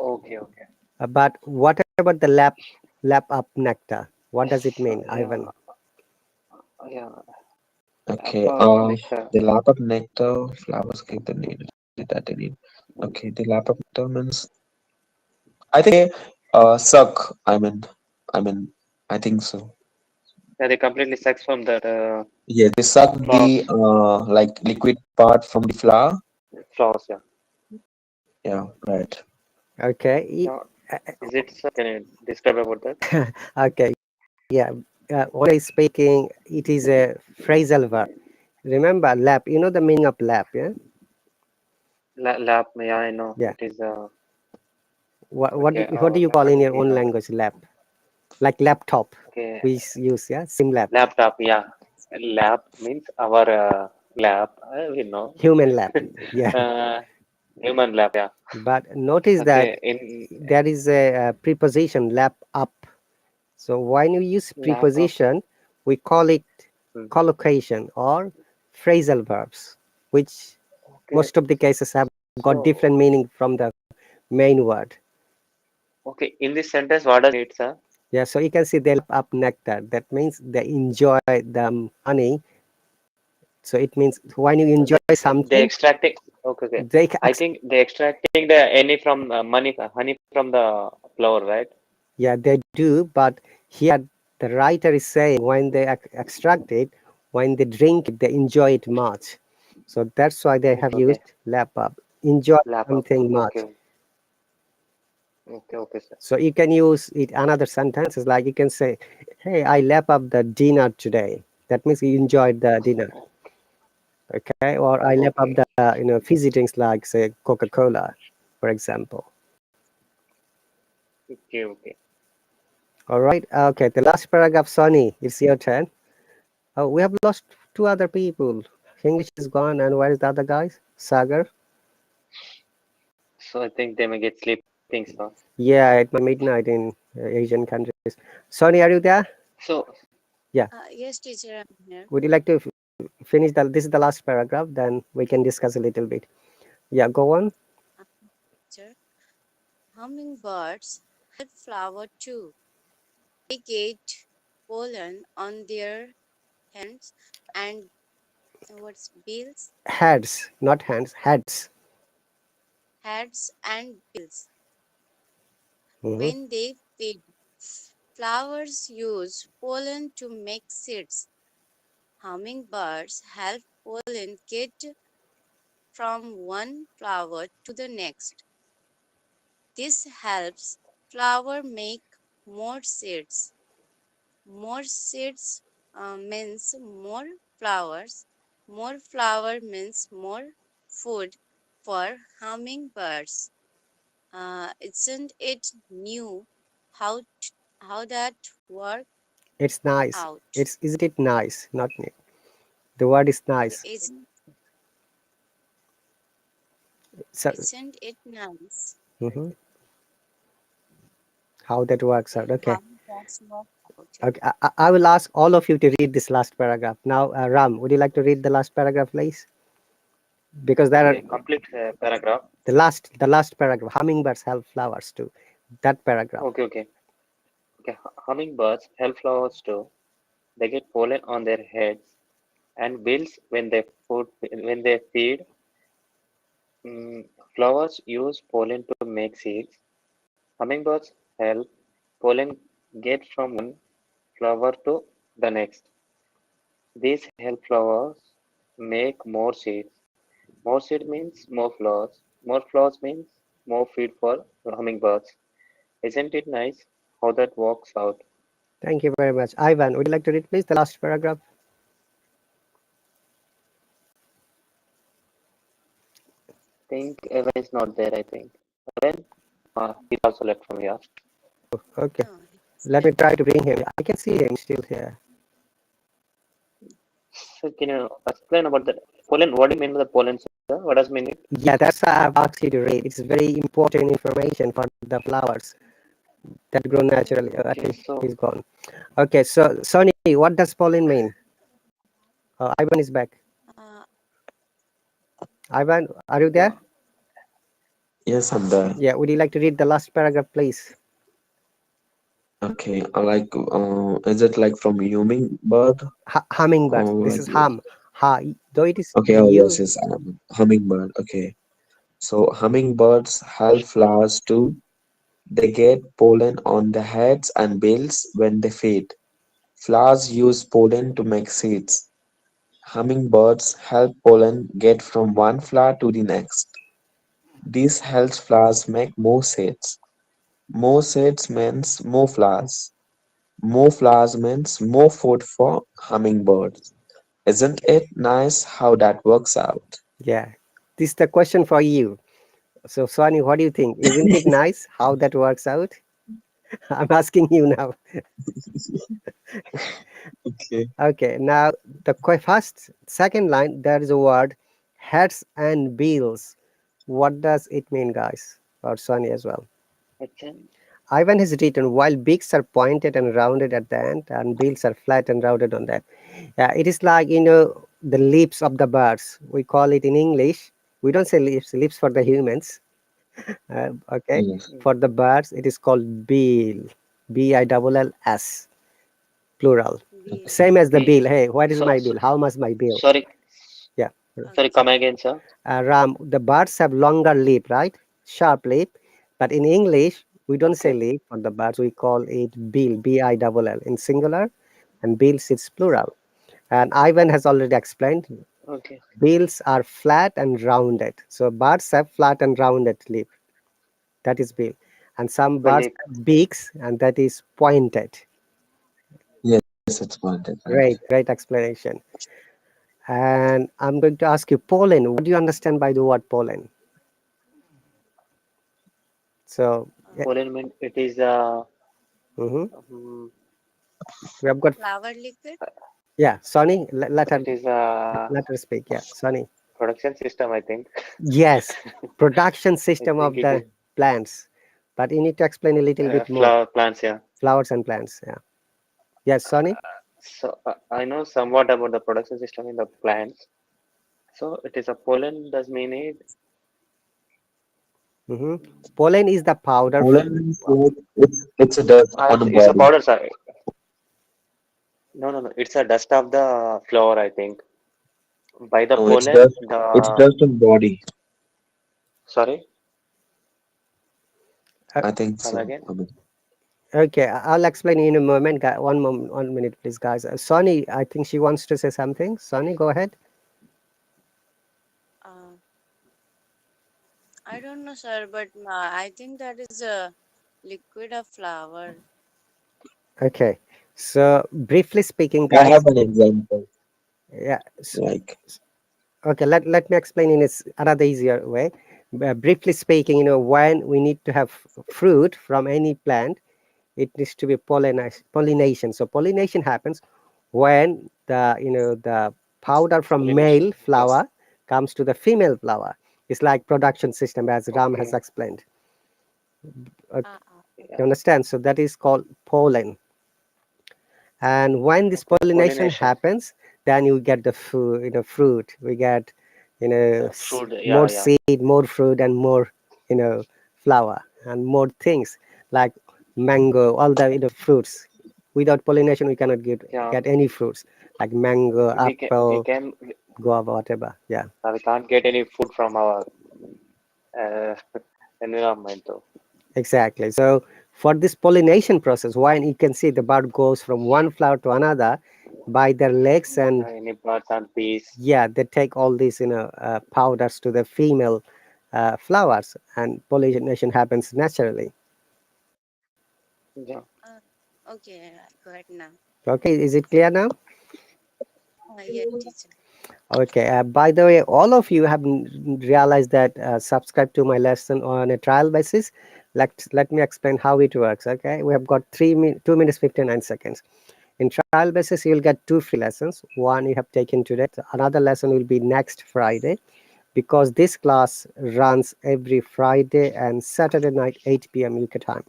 Okay, okay. But what about the lap up nectar? What does it mean, Yeah, Ivan? yeah. Okay. Lapa nectar. The lap of nectar, flowers give the name that they need. Okay, the lap of nectar means I think suck. I mean, I think so. Yeah, they completely sucks from that Yeah, they suck flowers. the like liquid part from the flower. Flowers, yeah. Yeah, right. Okay. Yeah. Is it? Can you describe about that? Okay. Yeah. Honestly speaking, it is a phrasal verb. Remember, lap. You know the meaning of lap, yeah? Lap, yeah, I know. Yeah. It is What okay. what do you call in your own Yeah. language lap? Like laptop. Okay. We use, yeah, sim lap. Laptop, yeah. Lap means our lap. We know. Human lap. Yeah. uh, human lap, yeah. But notice that Okay. In there is a preposition lap up. So when we use lap up. preposition, we call it Hmm. collocation or phrasal verbs, which Okay. most of the cases have got So different meaning from the main word. okay. In this sentence, what does it mean, sir? Yeah, so you can see they lap up nectar. That means they enjoy the honey. So it means when you enjoy They something, extracting. Okay, okay. they I think they extracting the honey from honey from the flower, right? yeah, they do, but here the writer is saying when they extract it, when they drink it, they enjoy it much. So that's why they have Okay, okay. used lap up, enjoy Lap up. something much. Okay, okay, okay, sir. So you can use it another sentences like you can say, "Hey, I lap up the dinner today." That means you enjoyed the dinner, okay? Or I lap up Okay, the fizzy drinks like say Coca-Cola, for example. okay, okay. All right, okay. The last paragraph, Sonny, it's your turn. Oh, we have lost two other people. English is gone, and where is the other guys? Sagar. So I think they may get sleeping, sir. Yeah, at midnight in Asian countries. Sonny, are you there? So Yeah. Yes, teacher, I'm here. Would you like to finish the? This is the last paragraph. Then we can discuss a little bit. Yeah, go on. Teacher, hummingbirds help flower too. They get pollen on their hands and what's bills, Heads, not hands. Heads. heads and bills. Hmm. When they feed, flowers use pollen to make seeds. Hummingbirds help pollen get from one flower to the next. This helps flower make more seeds. More seeds means more flowers. More flower means more food for hummingbirds. Isn't it new how how that work It's nice. out? It's isn't it nice? Not new. The word is Okay, nice. So isn't it nice? mhm, how that works Okay, out. Okay. how does work out? Okay. I will ask all of you to read this last paragraph. Now, Ram, would you like to read the last paragraph, please? Because there are okay, complete paragraph. the last paragraph. Hummingbirds help flowers too. That paragraph. Okay, okay, okay. Hummingbirds help flowers too. They get pollen on their heads and bills when they feed. Mm, flowers use pollen to make seeds. Hummingbirds help pollen get from one flower to the next. These help flowers make more seeds. More seed means more flowers. More flowers means more feed for hummingbirds. Isn't it nice how that works out? Thank you very much. Ivan, would you like to read, please, the last paragraph? think Evan is not there. I think Evan, he also left from here. Okay, No, it's let me left. try to bring him. I can see him still here. So can you explain about the pollen? What do you mean by the pollen, sir? What does mean it? Yeah, that's why I've asked you to read. It's very important information for the flowers that grow naturally. I Okay, think so he's gone. Okay, so Sonny, what does pollen mean? Ivan is back. Uh, Ivan, are you yeah, there? Yes, I'm there. Yeah, would you like to read the last paragraph, please? Okay, is it like from hummingbird Hummingbird. or This like is what? hum. Ha. Though it is Okay, oh yes, you. yes, hummingbird. Okay, so hummingbirds help flowers too. They get pollen on their heads and bills when they feed. Flowers use pollen to make seeds. Hummingbirds help pollen get from one flower to the next. This helps flowers make more seeds. More seeds means more flowers. More flowers means more food for hummingbirds. Isn't it nice how that works out? Yeah. This is the question for you. So, Sonny, what do you think? Isn't it nice how that works out? I'm asking you now. Okay. Okay, now the first, second line, there is a word heads and bills. What does it mean, guys? Or Sonny as well. it's an, Ivan has written, while beaks are pointed and rounded at the end, and bills are flat and rounded on that. Yeah, it is like, the lips of the birds. We call it in English. We don't say lips, lips for the humans. Okay, Yes. for the birds, it is called bill. Bills, plural. Bill. Same as the okay. bill. Hey, what is So, my bill? How much my bill? sorry, Yeah. sorry, Okay. come again, sir. Ram, the birds have longer lip, right? Sharp lip. But in English, we don't say Okay, lip for the birds. We call it bill, bill, in singular, and bills it's plural. And Ivan has already explained. okay. Bills are flat and rounded. So birds have flat and rounded lip. That is bill. And some birds Believe. have beaks, and that is pointed. Yes, it's pointed, right? Great, great explanation. And I'm going to ask you, pollen. What do you understand by the word pollen? So, yeah, Uh, Pollen mean it is mhm. um, We have got, Flower liquid. yeah, Sonny, it is let her speak. Yeah, Sonny. production system. I think. Yes, production I system think of it the is plants. But you need to explain a little bit more. flower plants. Yeah. Flowers and plants. Yeah. Yes, Sonny. So I know somewhat about the production system in the plants. So it is a pollen. Does mean it? Hmm. Pollen is the powder. Pollen means like it's a dust on a It's a body. powder. Sorry. No, no, no. It's a dust of the flower. I think. By the No, it's pollen, dust. It's the dust on body. sorry. Uh, I think Come so. again. I mean, okay, I'll explain in a moment. One moment, 1 minute, please, guys. Sonny, I think she wants to say something. Sonny, go ahead. Uh, I don't know, sir, but I think that is a liquid of flower. Okay. So, briefly speaking, I guys. have an example. Yeah. Like, Okay, let me explain in another easier way. Briefly speaking, when we need to have fruit from any plant, it needs to be pollination. So pollination happens when the powder from Pollination. male Yes. flower comes to the female flower. It's like production system, as Ram has Okay. explained. Uh, Yeah. you understand? So that is called pollen. And when this Okay. pollination Pollination. happens, then you get the food, fruit. We get Fruit. more Yeah. Yeah. seed, more fruit, and more flower, and more things like mango, all the fruits. Without pollination we cannot Yeah. get any fruits like mango, We apple, can. guava, whatever. Yeah, We can't get any food from our uh, environment though. exactly. So for this pollination process, when you can see the bird goes from one flower to another by their legs, and Any birds and bees. yeah, they take all these powders to the female flowers, and pollination happens naturally. Yeah. Okay, I got now. Okay, is it clear now? Yeah, teacher. Okay. By the way, all of you have realized that subscribe to my lesson on a trial basis. Let me explain how it works. Okay, we have got 2 minutes 59 seconds. In trial basis, you'll get two free lessons. One you have taken today. Another lesson will be next Friday, because this class runs every Friday and Saturday night 8 p.m. UK time.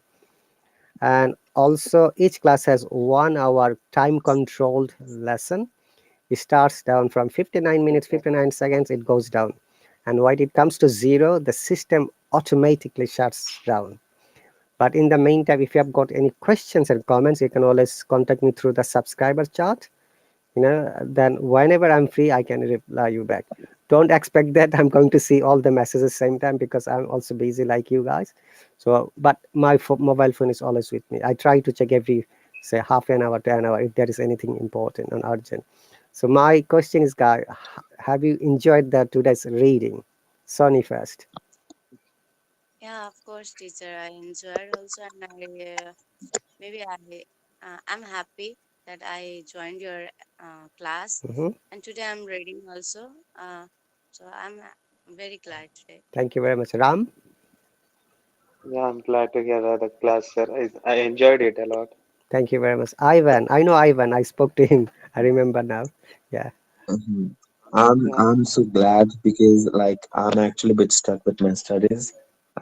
And also each class has 1 hour time controlled lesson. It starts down from 59 minutes 59 seconds, it goes down, and when it comes to zero, the system automatically shuts down. But in the meantime, if you have got any questions and comments, you can always contact me through the subscriber chat. Then whenever I'm free, I can reply you back. Don't expect that I'm going to see all the messages same time, because I'm also busy like you guys. So but my mobile phone is always with me. I try to check every, say, half an hour to an hour if there is anything important and urgent. So my question is, guys, have you enjoyed the today's reading? Sonny first. Yeah, of course, teacher. I enjoyed also, and maybe I'm happy that I joined your class, Hmm. and today I'm reading also. So I'm very glad today. Thank you very much. Ram. Yeah, I'm glad to hear that the class, sir. I enjoyed it a lot. Thank you very much. Ivan. I know Ivan. I spoke to him. I remember now. Yeah. Mhm. I'm Yeah, so glad because like I'm actually a bit stuck with my studies,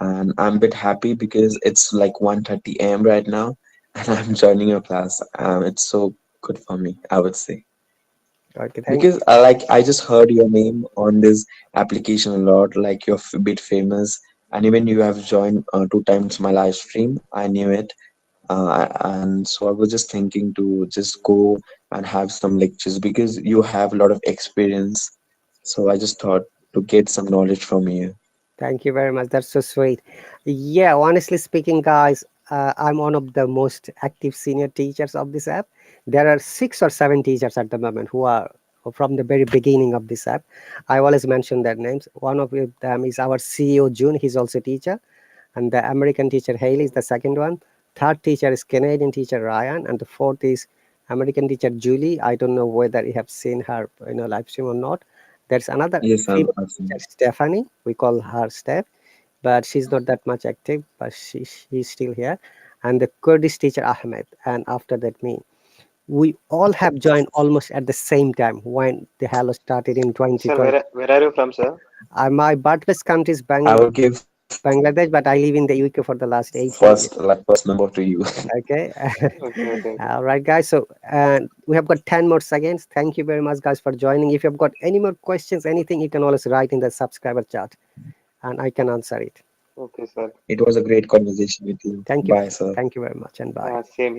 and I'm a bit happy because it's like 1:30 a.m. right now and I'm joining your class. It's so good for me, I would say. Okay. Thank Because I just heard your name on this application a lot, like you're a bit famous, and even you have joined 2 times my live stream. I knew it, and so I was just thinking to just go and have some lectures because you have a lot of experience. So I just thought to get some knowledge from you. Thank you very much. That's so sweet. Yeah, honestly speaking, guys, I'm one of the most active senior teachers of this app. There are 6 or 7 teachers at the moment who are from the very beginning of this app. I always mention their names. One of them is our CEO, June. He's also a teacher. And the American teacher, Haley, is the second one. Third teacher is Canadian teacher, Ryan. And the fourth is American teacher, Julie. I don't know whether you have seen her, live stream or not. There's another Yes, female I've teacher, seen. Stephanie. We call her Steph, but she's not that much active, but she's still here. And the Kurdish teacher, Ahmed. And after that, me. We all have joined almost at the same time when the Hello started in sir. 2020. Where are you from, sir? My birthplace country is I would give Bangladesh, but I live in the UK for the last 18 first years. like first number to you. Okay. Okay, okay, okay. All right, guys. So we have got 10 more seconds. Thank you very much, guys, for joining. If you've got any more questions, anything, you can always write in the subscriber chat and I can answer it. Okay, sir. It was a great conversation with you. Thank you. Bye, sir. Thank you very much and bye. Same